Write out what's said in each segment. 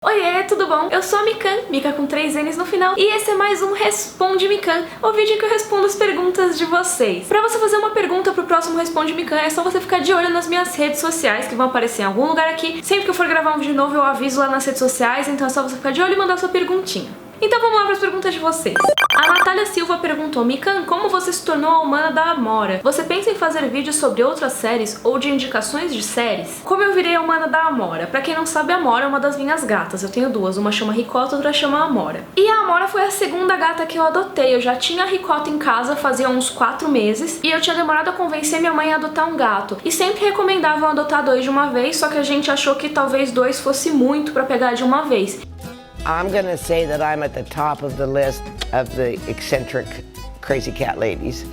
Oiê, tudo bom? Eu sou a Mikan, Mika com 3 N's no final, e esse é mais um Responde Mikan, o vídeo em que eu respondo as perguntas de vocês. Pra você fazer uma pergunta pro próximo Responde Mikan, é só você ficar de olho nas minhas redes sociais, que vão aparecer em algum lugar aqui. Sempre que eu for gravar um vídeo novo, eu aviso lá nas redes sociais, então é só você ficar de olho e mandar sua perguntinha. Então vamos lá para as perguntas de vocês. A Natália Silva perguntou: Mikan, como você se tornou a humana da Amora? Você pensa em fazer vídeos sobre outras séries ou de indicações de séries? Como eu virei a humana da Amora? Pra quem não sabe, a Amora é uma das minhas gatas. Eu tenho duas, uma chama Ricota, outra chama Amora. E a Amora foi a segunda gata que eu adotei. Eu já tinha a Ricota em casa fazia uns 4 meses e eu tinha demorado a convencer minha mãe a adotar um gato. E sempre recomendavam adotar 2 de uma vez, só que a gente achou que talvez 2 fosse muito pra pegar de uma vez. I'm gonna say that I'm at the top of the list of the eccentric crazy cat ladies.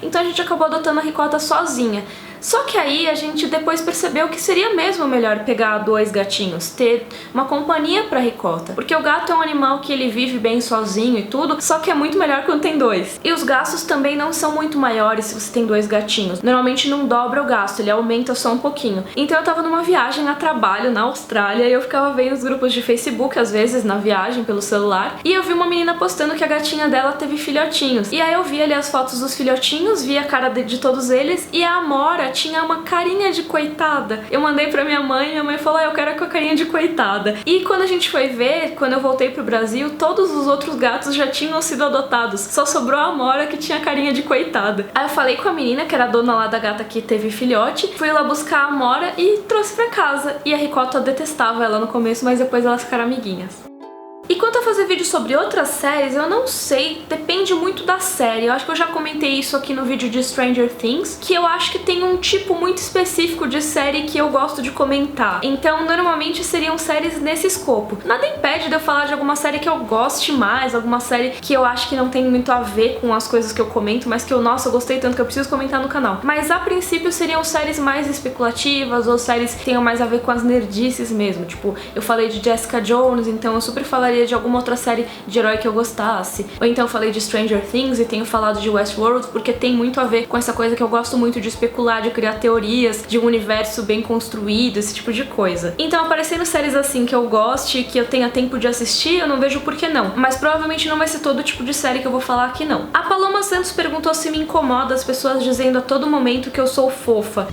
Então a gente acabou adotando a Ricota sozinha. Só que aí a gente depois percebeu que seria mesmo melhor pegar 2 gatinhos, ter uma companhia pra Ricota. Porque o gato é um animal que ele vive bem sozinho e tudo, só que é muito melhor quando tem 2. E os gastos também não são muito maiores se você tem 2 gatinhos. Normalmente não dobra o gasto, ele aumenta só um pouquinho. Então eu tava numa viagem a trabalho na Austrália e eu ficava vendo os grupos de Facebook, às vezes na viagem pelo celular, e eu vi uma menina postando que a gatinha dela teve filhotinhos. E aí eu vi ali as fotos dos filhotinhos, vi a cara de todos eles, e a Amora tinha uma carinha de coitada. Eu mandei pra minha mãe falou: eu quero com a carinha de coitada. E quando a gente foi ver, quando eu voltei pro Brasil, todos os outros gatos já tinham sido adotados. Só sobrou a Amora que tinha carinha de coitada. Aí eu falei com a menina, que era a dona lá da gata que teve filhote, fui lá buscar a Amora e trouxe pra casa. E a Ricota detestava ela no começo, mas depois elas ficaram amiguinhas. E quanto a fazer vídeo sobre outras séries, eu não sei, depende muito da série. Eu acho que eu já comentei isso aqui no vídeo de Stranger Things, que eu acho que tem um tipo muito específico de série que eu gosto de comentar. Então, normalmente seriam séries nesse escopo. Nada impede de eu falar de alguma série que eu goste mais, alguma série que eu acho que não tem muito a ver com as coisas que eu comento, mas que eu, nossa, eu gostei tanto que eu preciso comentar no canal. Mas a princípio seriam séries mais especulativas ou séries que tenham mais a ver com as nerdices mesmo. Tipo, eu falei de Jessica Jones, então eu super falaria de alguma outra série de herói que eu gostasse. Ou então eu falei de Stranger Things e tenho falado de Westworld porque tem muito a ver com essa coisa que eu gosto muito de especular, de criar teorias, de um universo bem construído, esse tipo de coisa. Então aparecendo séries assim que eu goste, que eu tenha tempo de assistir, eu não vejo por que não. Mas provavelmente não vai ser todo tipo de série que eu vou falar aqui não. A Paloma Santos perguntou se me incomoda as pessoas dizendo a todo momento que eu sou fofa.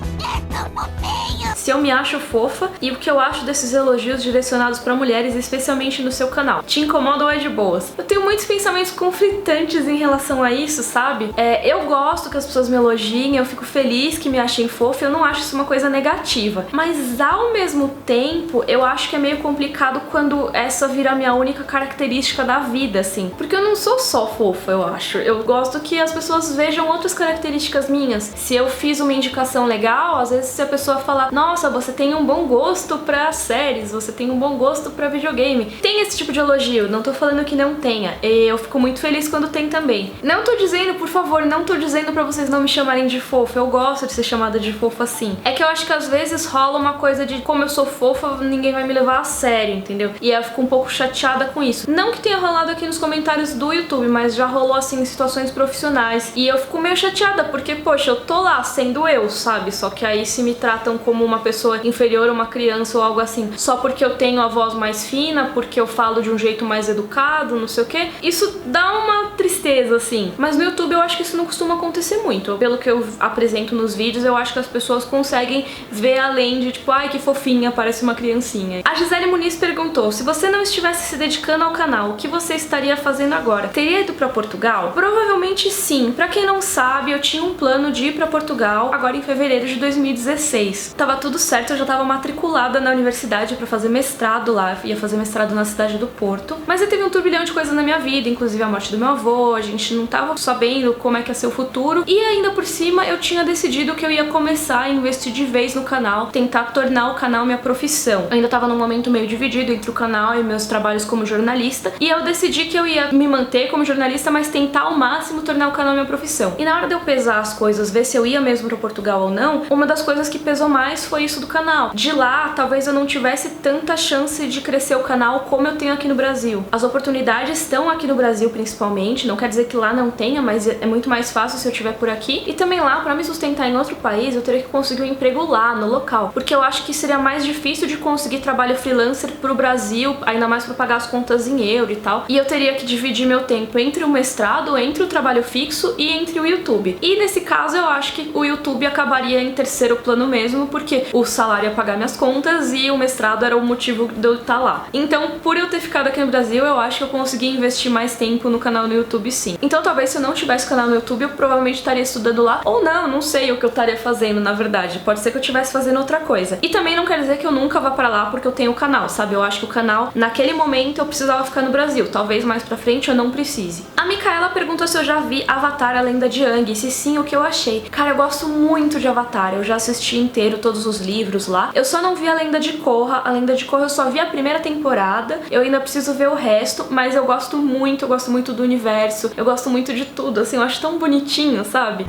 Se eu me acho fofa e o que eu acho desses elogios direcionados pra mulheres, especialmente no seu canal. Te incomoda ou é de boas? Eu tenho muitos pensamentos conflitantes em relação a isso, sabe? Eu gosto que as pessoas me elogiem, eu fico feliz que me achem fofa, eu não acho isso uma coisa negativa. Mas ao mesmo tempo, eu acho que é meio complicado quando essa vira a minha única característica da vida, assim. Porque eu não sou só fofa, eu acho. Eu gosto que as pessoas vejam outras características minhas. Se eu fiz uma indicação legal, às vezes se a pessoa falar: nossa, você tem um bom gosto pra séries, você tem um bom gosto pra videogame. Tem esse tipo de elogio, não tô falando que não tenha. Eu fico muito feliz quando tem também. Não tô dizendo, por favor, não tô dizendo pra vocês não me chamarem de fofa. Eu gosto de ser chamada de fofa assim. É que eu acho que às vezes rola uma coisa de como eu sou fofa, ninguém vai me levar a sério, entendeu? E eu fico um pouco chateada com isso. Não que tenha rolado aqui nos comentários do YouTube, mas já rolou assim em situações profissionais. E eu fico meio chateada, porque, poxa, eu tô lá sendo eu, sabe? Só que aí se me tratam como uma pessoa inferior a uma criança ou algo assim, só porque eu tenho a voz mais fina, porque eu falo de um jeito mais educado, não sei o que, isso dá uma tristeza, assim. Mas no YouTube eu acho que isso não costuma acontecer muito. Pelo que eu apresento nos vídeos, eu acho que as pessoas conseguem ver além de tipo, ai que fofinha, parece uma criancinha. A Gisele Muniz perguntou: se você não estivesse se dedicando ao canal, o que você estaria fazendo agora? Teria ido pra Portugal? Provavelmente sim. Pra quem não sabe, eu tinha um plano de ir pra Portugal agora em fevereiro de 2016. Tava tudo certo, eu já tava matriculada na universidade pra fazer mestrado lá, ia fazer mestrado na cidade do Porto, mas eu teve um turbilhão de coisas na minha vida, inclusive a morte do meu avô, a gente não tava sabendo como é que ia ser o futuro, e ainda por cima eu tinha decidido que eu ia começar a investir de vez no canal, tentar tornar o canal minha profissão. Eu ainda tava num momento meio dividido entre o canal e meus trabalhos como jornalista, e eu decidi que eu ia me manter como jornalista, mas tentar ao máximo tornar o canal minha profissão. E na hora de eu pesar as coisas, ver se eu ia mesmo pra Portugal ou não, uma das coisas que pesou mais foi isso do canal. De lá, talvez eu não tivesse tanta chance de crescer o canal como eu tenho aqui no Brasil. As oportunidades estão aqui no Brasil principalmente, não quer dizer que lá não tenha, mas é muito mais fácil se eu estiver por aqui. E também lá, pra me sustentar em outro país, eu teria que conseguir um emprego lá, no local. Porque eu acho que seria mais difícil de conseguir trabalho freelancer pro Brasil, ainda mais pra pagar as contas em euro e tal. E eu teria que dividir meu tempo entre o mestrado, entre o trabalho fixo e entre o YouTube. E nesse caso eu acho que o YouTube acabaria em terceiro plano mesmo, porque o salário ia pagar minhas contas e o mestrado era o motivo de eu estar lá. Então, por eu ter ficado aqui no Brasil, eu acho que eu consegui investir mais tempo no canal no YouTube, sim. Então talvez se eu não tivesse canal no YouTube, eu provavelmente estaria estudando lá, ou não sei o que eu estaria fazendo, na verdade. Pode ser que eu estivesse fazendo outra coisa. E também não quer dizer que eu nunca vá pra lá porque eu tenho o canal, sabe? Eu acho que o canal, naquele momento, eu precisava ficar no Brasil. Talvez mais pra frente eu não precise. A Micaela perguntou se eu já vi Avatar, a Lenda de Aang, e se sim, o que eu achei. Cara, eu gosto muito de Avatar, eu já assisti inteiro todos os livros lá. Eu só não vi a Lenda de Korra. A Lenda de Korra eu só vi a primeira temporada, eu ainda preciso ver o resto, mas eu gosto muito do universo, eu gosto muito de tudo, assim, eu acho tão bonitinho, sabe?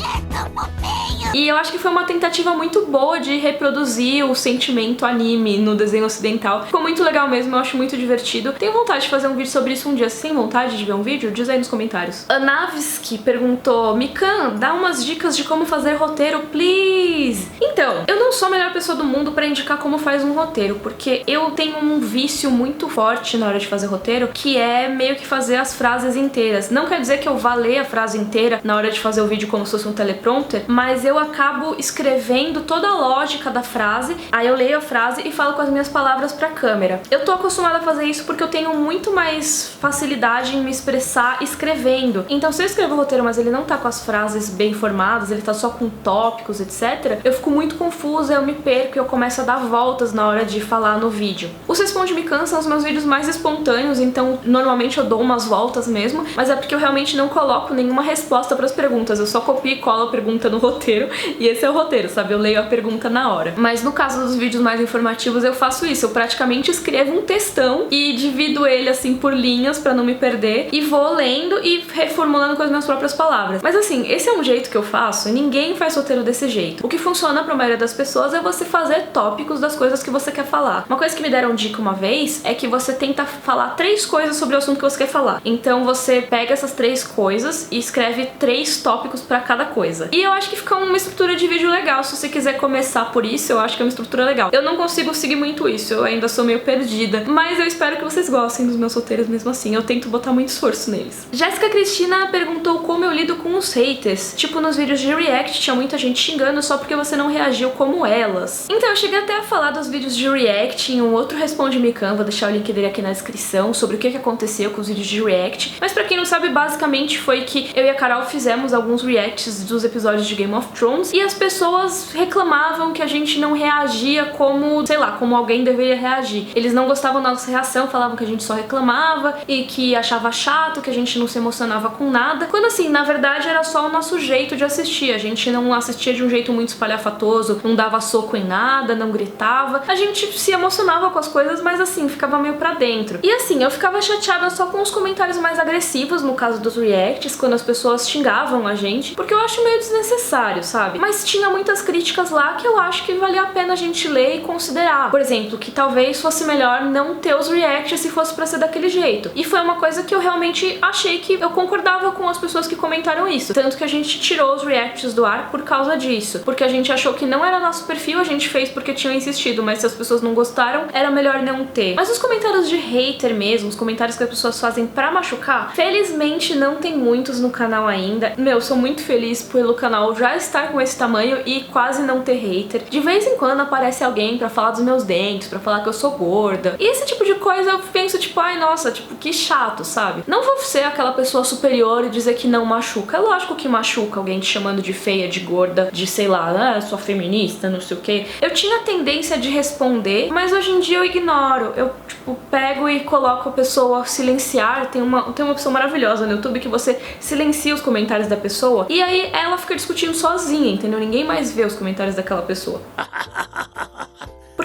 E eu acho que foi uma tentativa muito boa de reproduzir o sentimento anime no desenho ocidental. Ficou muito legal mesmo, eu acho muito divertido. Tenho vontade de fazer um vídeo sobre isso um dia. Você tem vontade de ver um vídeo? Diz aí nos comentários. A Navisky perguntou: Mikan, dá umas dicas de como fazer roteiro, please! Então, eu não sou a melhor pessoa do mundo pra indicar como faz um roteiro, porque eu tenho um vício muito forte na hora de fazer roteiro, que é meio que fazer as frases inteiras. Não quer dizer que eu vá ler a frase inteira na hora de fazer o vídeo como se fosse um teleprompter, mas eu acabo escrevendo toda a lógica da frase, aí eu leio a frase e falo com as minhas palavras pra câmera. Eu tô acostumada a fazer isso porque eu tenho muito mais facilidade em me expressar escrevendo. Então se eu escrevo o roteiro, mas ele não tá com as frases bem formadas, ele tá só com tópicos, etc., eu fico muito confusa, eu me perco e eu começo a dar voltas na hora de falar no vídeo. Os Responde Mikan são os meus vídeos mais espontâneos, então normalmente eu dou umas voltas mesmo, mas é porque eu realmente não coloco nenhuma resposta pras perguntas, eu só copio e colo a pergunta no roteiro, e esse é o roteiro, sabe? Eu leio a pergunta na hora. Mas no caso dos vídeos mais informativos eu faço isso, eu praticamente escrevo um textão e divido ele assim por linhas pra não me perder, e vou lendo e reformulando com as minhas próprias palavras. Mas assim, esse é um jeito que eu faço, e ninguém faz roteiro desse jeito. O que funciona pra maioria das pessoas é você fazer tópicos das coisas que você quer falar. Uma coisa que me deram dica uma vez é que você tenta falar 3 coisas sobre o assunto que você quer falar. Então você pega essas 3 coisas e escreve 3 tópicos pra cada coisa. E eu acho que fica uma estrutura de vídeo legal. Se você quiser começar por isso, eu acho que é uma estrutura legal. Eu não consigo seguir muito isso, eu ainda sou meio perdida, mas eu espero que vocês gostem dos meus roteiros mesmo assim. Eu tento botar muito esforço neles. Jéssica Cristina perguntou como eu lido com os haters. Tipo, nos vídeos de react tinha muita gente xingando só porque você não reagiu como elas. Então eu cheguei até a falar dos vídeos de react em um outro Responde Mikan, vou deixar o link dele aqui na descrição, sobre o que aconteceu com os vídeos de react. Mas pra quem não sabe, basicamente foi que eu e a Carol fizemos alguns reacts dos episódios de Game of Thrones e as pessoas reclamavam que a gente não reagia como, sei lá, como alguém deveria reagir. Eles não gostavam da nossa reação, falavam que a gente só reclamava e que achava chato, que a gente não se emocionava com nada, quando assim, na verdade era só o nosso jeito de assistir. A gente não assistia de um jeito muito espalhafatoso, não dava soco em nada, não gritava. A gente se emocionava com as coisas, mas assim, ficava meio pra dentro. E assim, eu ficava chateada só com os comentários mais agressivos, no caso dos reacts, quando as pessoas xingavam a gente, porque eu acho meio desnecessário, sabe? Mas tinha muitas críticas lá que eu acho que valia a pena a gente ler e considerar. Por exemplo, que talvez fosse melhor não ter os reacts se fosse pra ser daquele jeito. E foi uma coisa que eu realmente achei que eu concordava com as pessoas que comentaram isso. Tanto que a gente tirou os reacts do ar por causa disso. Porque a gente achou que não era nosso perfil, a gente fez porque tinham insistido, mas se as pessoas não gostaram, era melhor não ter. Mas os comentários de hater mesmo, os comentários que as pessoas fazem pra machucar, felizmente não tem muitos no canal ainda. Meu, sou muito feliz pelo canal já estar com esse tamanho e quase não ter hater. De vez em quando aparece alguém pra falar dos meus dentes, pra falar que eu sou gorda. E esse tipo de coisa eu penso tipo, ai nossa, tipo, que chato, sabe? Não vou ser aquela pessoa superior e dizer que não machuca. É lógico que machuca alguém te chamando de feia, de gorda, de sei lá, sou feminista, não sei o que. Eu tinha tendência de responder, mas hoje em dia eu ignoro. Eu, tipo, pego e coloco a pessoa silenciar. Tem uma opção maravilhosa no YouTube que você silencia os comentários da pessoa e aí ela fica discutindo sozinha, entendeu? Ninguém mais vê os comentários daquela pessoa.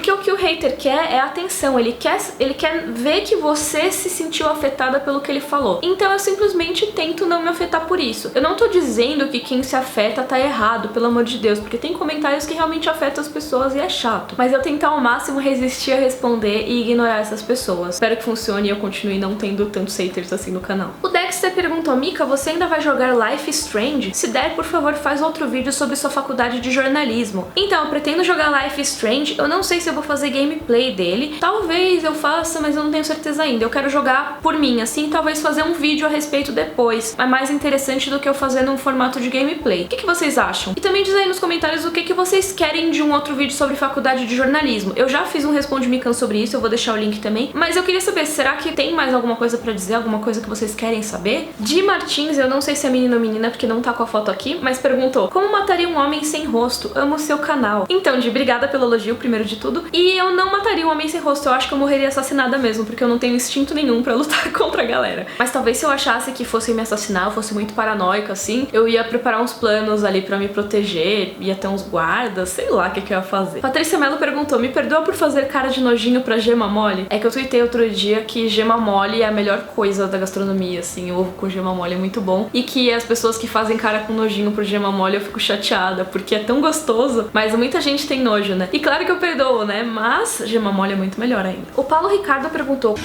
Porque o que o hater quer é atenção, ele quer ver que você se sentiu afetada pelo que ele falou. Então eu simplesmente tento não me afetar por isso. Eu não tô dizendo que quem se afeta tá errado, pelo amor de Deus, porque tem comentários que realmente afetam as pessoas e é chato. Mas eu tentar ao máximo resistir a responder e ignorar essas pessoas. Espero que funcione e eu continue não tendo tantos haters assim no canal. O Dexter perguntou: Mika, você ainda vai jogar Life is Strange? Se der, por favor, faz outro vídeo sobre sua faculdade de jornalismo. Então, eu pretendo jogar Life is Strange, eu não sei se eu vou fazer gameplay dele. Talvez eu faça, mas eu não tenho certeza ainda. Eu quero jogar por mim, assim, talvez fazer um vídeo a respeito depois. É mais interessante do que eu fazer num formato de gameplay. O que vocês acham? E também diz aí nos comentários o que vocês querem de um outro vídeo sobre faculdade de jornalismo. Eu já fiz um Responde Mikan sobre isso, eu vou deixar o link também. Mas eu queria saber, será que tem mais alguma coisa pra dizer? Alguma coisa que vocês querem saber? Di Martins, eu não sei se é menino ou menina, porque não tá com a foto aqui, mas perguntou: como mataria um homem sem rosto? Amo o seu canal. Então, Di, obrigada pelo elogio, primeiro de tudo. E eu não mataria um homem sem rosto, eu acho que eu morreria assassinada mesmo, porque eu não tenho instinto nenhum pra lutar contra a galera. Mas talvez se eu achasse que fosse me assassinar, eu fosse muito paranoica, assim, eu ia preparar uns planos ali pra me proteger, ia ter uns guardas, sei lá o que eu ia fazer. Patrícia Mello perguntou: me perdoa por fazer cara de nojinho pra gema mole? É que eu tuitei outro dia que gema mole é a melhor coisa da gastronomia, assim, ovo com gema mole é muito bom. E que as pessoas que fazem cara com nojinho pro gema mole eu fico chateada, porque é tão gostoso, mas muita gente tem nojo, né? E claro que eu perdoo, né? Mas gema mole é muito melhor ainda. O Paulo Ricardo perguntou: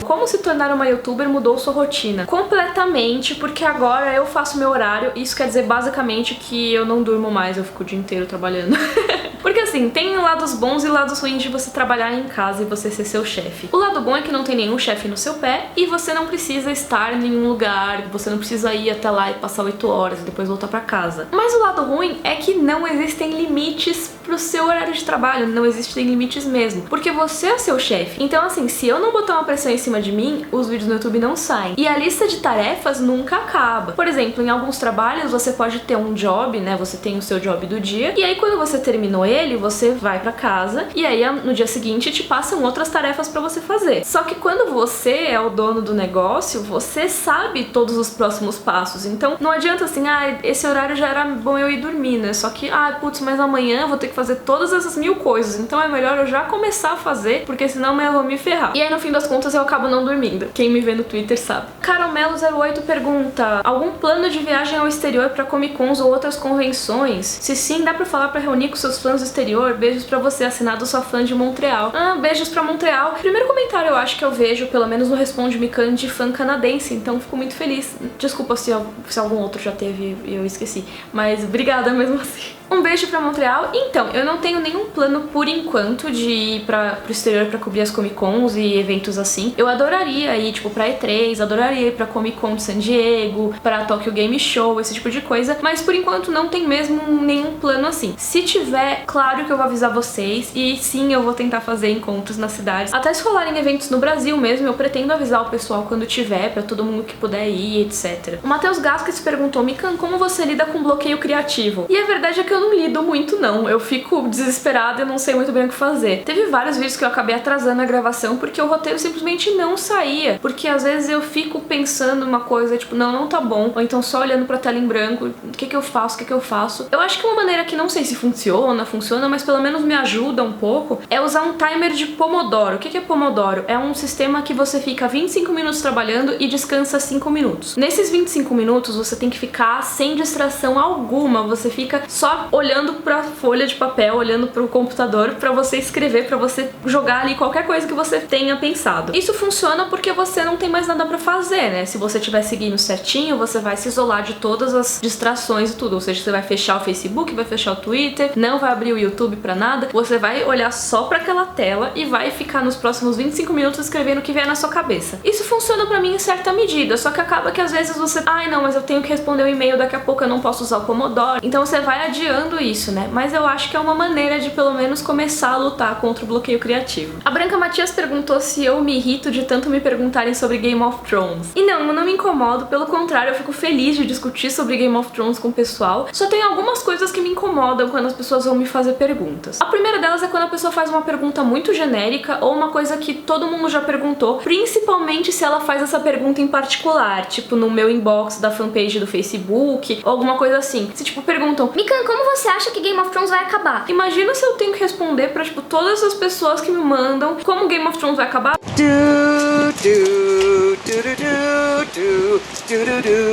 como se tornar uma youtuber mudou sua rotina? Completamente, porque agora eu faço meu horário. Isso quer dizer basicamente que eu não durmo mais, eu fico o dia inteiro trabalhando. Porque assim, tem lados bons e lados ruins de você trabalhar em casa e você ser seu chefe. O lado bom é que não tem nenhum chefe no seu pé e você não precisa estar em nenhum lugar, você não precisa ir até lá e passar 8 horas e depois voltar pra casa. Mas o lado ruim é que não existem limites pro seu horário de trabalho, não existem limites mesmo, porque você é seu chefe. Então assim, se eu não botar uma pressão em cima de mim, os vídeos no YouTube não saem. E a lista de tarefas nunca acaba. Por exemplo, em alguns trabalhos você pode ter um job, né? Você tem o seu job do dia, e aí quando você terminou ele, você vai pra casa, e aí no dia seguinte te passam outras tarefas pra você fazer. Só que quando você é o dono do negócio, você sabe todos os próximos passos. Então não adianta assim, esse horário já era bom eu ir dormir, né? Só que, putz, mas amanhã eu vou ter que fazer todas essas 1000 coisas, então é melhor eu já começar a fazer, porque senão amanhã eu vou me ferrar. E aí no fim das contas eu acabo não dormindo. Quem me vê no Twitter sabe. Caromelo08 pergunta: algum plano de viagem ao exterior pra Comic Cons ou outras convenções? Se sim, dá pra falar pra reunir com seus fãs do exterior? Beijos pra você, assinado sua fã de Montreal. Beijos pra Montreal. Primeiro comentário eu acho que eu vejo, pelo menos no Responde Mikan, de fã canadense, então fico muito feliz. Desculpa se algum outro já teve e eu esqueci, mas obrigada mesmo assim. Um beijo pra Montreal. Então, eu não tenho nenhum plano por enquanto de ir pro exterior pra cobrir as Comic Cons e eventos assim. Eu adoraria ir, tipo, pra E3, adoraria ir pra Comic Con de San Diego, pra Tokyo Game Show, esse tipo de coisa, mas por enquanto não tem mesmo nenhum plano assim. Se tiver, claro que eu vou avisar vocês, e sim, eu vou tentar fazer encontros nas cidades. Até se rolarem eventos no Brasil mesmo, eu pretendo avisar o pessoal quando tiver, pra todo mundo que puder ir, etc. O Matheus Gasquez perguntou: Mikan, como você lida com bloqueio criativo? E a verdade é que eu não lido muito não, eu fico desesperada e não sei muito bem o que fazer. Teve vários vídeos que eu acabei atrasando a gravação porque o roteiro simplesmente não saía, porque às vezes eu fico pensando uma coisa, tipo, não tá bom, ou então só olhando pra tela em branco, o que eu faço? Eu acho que uma maneira que não sei se funciona, mas pelo menos me ajuda um pouco, é usar um timer de Pomodoro. O que é Pomodoro? É um sistema que você fica 25 minutos trabalhando e descansa 5 minutos. Nesses 25 minutos você tem que ficar sem distração alguma, você fica só olhando pra folha de papel, olhando pro computador pra você escrever, pra você jogar ali qualquer coisa que você tenha pensado. Isso funciona porque você não tem mais nada pra fazer, né? Se você estiver seguindo certinho, você vai se isolar de todas as distrações e tudo, ou seja, você vai fechar o Facebook, vai fechar o Twitter, não vai abrir o YouTube pra nada, você vai olhar só pra aquela tela e vai ficar nos próximos 25 minutos escrevendo o que vier na sua cabeça. Isso funciona pra mim em certa medida, só que acaba que às vezes você, não, mas eu tenho que responder um e-mail daqui a pouco, eu não posso usar o Pomodoro, então você vai adiando isso, né? Mas eu acho que é uma maneira de pelo menos começar a lutar contra o bloqueio criativo. A Branca Matias perguntou se eu me irrito de tanto me perguntarem sobre Game of Thrones. E não, eu não me incomodo, pelo contrário, eu fico feliz de discutir sobre Game of Thrones com o pessoal. Só tem algumas coisas que me incomodam incomodam quando as pessoas vão me fazer perguntas. A primeira delas é quando a pessoa faz uma pergunta muito genérica ou uma coisa que todo mundo já perguntou, principalmente se ela faz essa pergunta em particular, tipo no meu inbox da fanpage do Facebook, ou alguma coisa assim. Se tipo perguntam: Mikan, como você acha que Game of Thrones vai acabar? Imagina se eu tenho que responder pra tipo todas as pessoas que me mandam como Game of Thrones vai acabar.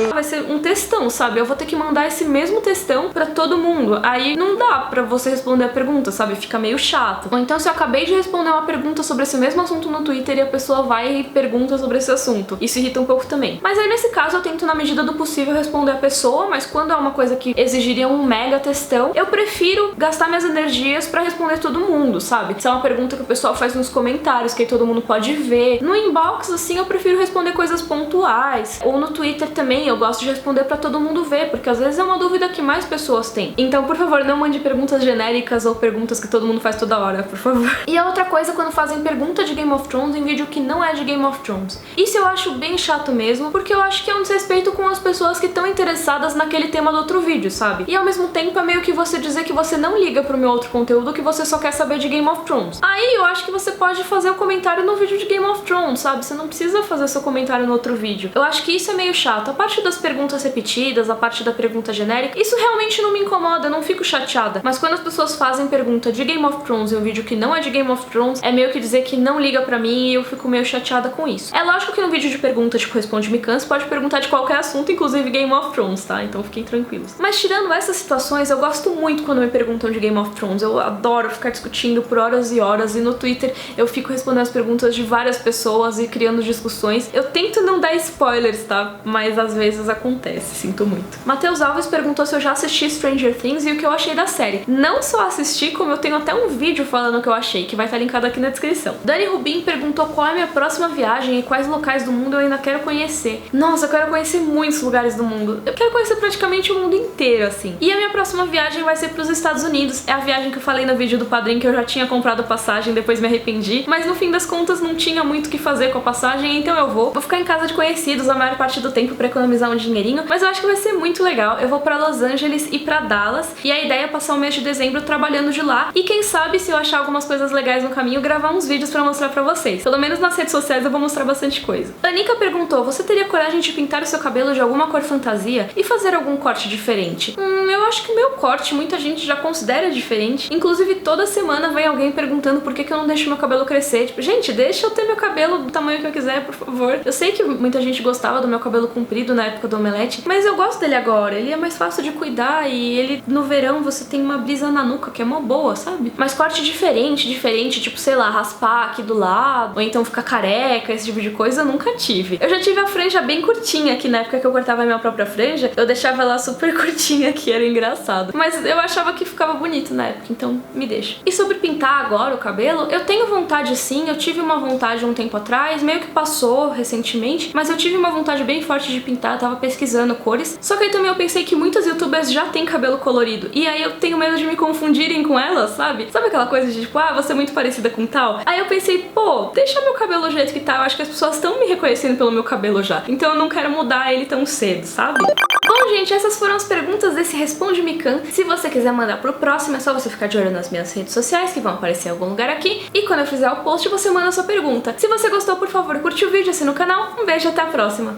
Vai ser um textão, sabe? Eu vou ter que mandar esse mesmo textão pra todo mundo. Aí não dá pra você responder a pergunta, sabe? Fica meio chato. Ou então se eu acabei de responder uma pergunta sobre esse mesmo assunto no Twitter e a pessoa vai e pergunta sobre esse assunto. Isso irrita um pouco também. Mas aí nesse caso eu tento na medida do possível responder a pessoa, mas quando é uma coisa que exigiria um mega textão, eu prefiro gastar minhas energias pra responder todo mundo, sabe? Se é uma pergunta que o pessoal faz nos comentários, que aí todo mundo pode ver. No inbox, assim, eu prefiro responder coisas pontuais. Ou no Twitter também, eu gosto de responder pra todo mundo ver, porque às vezes é uma dúvida que mais pessoas têm. Então, por favor, não mande perguntas genéricas ou perguntas que todo mundo faz toda hora, por favor. E a outra coisa é quando fazem pergunta de Game of Thrones em vídeo que não é de Game of Thrones. Isso eu acho bem chato mesmo, porque eu acho que é um desrespeito com as pessoas que estão interessadas naquele tema do outro vídeo, sabe? E ao mesmo tempo é meio que você dizer que você não liga pro meu outro conteúdo, que você só quer saber de Game of Thrones. Aí eu acho que você pode fazer o comentário no vídeo de Game of Thrones, sabe? Você não precisa fazer seu comentário no outro vídeo. Eu acho que isso é meio chato. A parte das perguntas repetidas, a parte da pergunta genérica, isso realmente não me incomoda, eu não fico chateada. Mas quando as pessoas fazem pergunta de Game of Thrones em um vídeo que não é de Game of Thrones, é meio que dizer que não liga pra mim e eu fico meio chateada com isso. É lógico que no vídeo de pergunta, tipo Responde Mikan, você pode perguntar de qualquer assunto, inclusive Game of Thrones, tá? Então fiquem tranquilos. Mas tirando essas situações, eu gosto muito quando me perguntam de Game of Thrones. Eu adoro ficar discutindo por horas e horas, e no Twitter eu fico respondendo as perguntas de várias pessoas e criando discussões. Eu tento não dar spoilers, tá? Mas às vezes acontece, sinto muito. Matheus Alves perguntou se eu já assisti Stranger Things e o que eu achei da série. Não só assisti, como eu tenho até um vídeo falando o que eu achei, que vai estar linkado aqui na descrição. Dani Rubin perguntou qual é a minha próxima viagem e quais locais do mundo eu ainda quero conhecer. Nossa, eu quero conhecer muitos lugares do mundo. Eu quero conhecer praticamente o mundo inteiro, assim. E a minha próxima viagem vai ser pros Estados Unidos. É a viagem que eu falei no vídeo do padrinho, que eu já tinha comprado passagem, depois me arrependi. Mas no fim das contas não tinha muito o que fazer com a passagem, então eu vou. Vou ficar em casa de conhecidos a maior parte do tempo pra economizar um dinheirinho, mas eu acho que vai ser muito legal. Eu vou pra Los Angeles e pra Dallas, e a ideia é passar o mês de dezembro trabalhando de lá, e quem sabe, se eu achar algumas coisas legais no caminho, gravar uns vídeos pra mostrar pra vocês. Pelo menos nas redes sociais eu vou mostrar bastante coisa. Anica perguntou: você teria coragem de pintar o seu cabelo de alguma cor fantasia e fazer algum corte diferente? Eu acho que o meu corte muita gente já considera diferente. Inclusive toda semana vem alguém perguntando por que eu não deixo meu cabelo crescer. Tipo, gente, deixa eu ter meu cabelo do tamanho que eu quiser, por favor. Eu sei que muita gente gostava do meu cabelo comprido na época do Omelete, mas eu gosto dele agora. Ele é mais fácil de cuidar e ele, no verão, você tem uma brisa na nuca, que é mó boa, sabe? Mas corte diferente, tipo, sei lá, raspar aqui do lado, ou então ficar careca, esse tipo de coisa, eu nunca tive. Eu já tive a franja bem curtinha, que na época que eu cortava a minha própria franja, eu deixava ela super curtinha, que era engraçado. Mas eu achava que ficava bonito na época, então me deixa. E sobre pintar agora o cabelo, eu tenho vontade sim, eu tive uma vontade um tempo atrás, meio que passou recentemente, mas eu tive uma vontade bem forte de pintar, eu tava pesquisando cores, só que aí também eu pensei que muitas youtubers já têm cabelo colorido, e aí eu tenho medo de me confundirem com elas, sabe? Sabe aquela coisa de tipo, ah, você é muito parecida com tal? Aí eu pensei, pô, deixa meu cabelo do jeito que tá, eu acho que as pessoas estão me reconhecendo pelo meu cabelo já, então eu não quero mudar ele tão cedo, sabe? Bom, gente, essas foram as perguntas desse Responde Mikan. Se você quiser mandar pro próximo, é só você ficar de olho nas minhas redes sociais, que vão aparecer em algum lugar aqui. E quando eu fizer o post, você manda a sua pergunta. Se você gostou, por favor, curte o vídeo, assina o canal. Um beijo e até a próxima!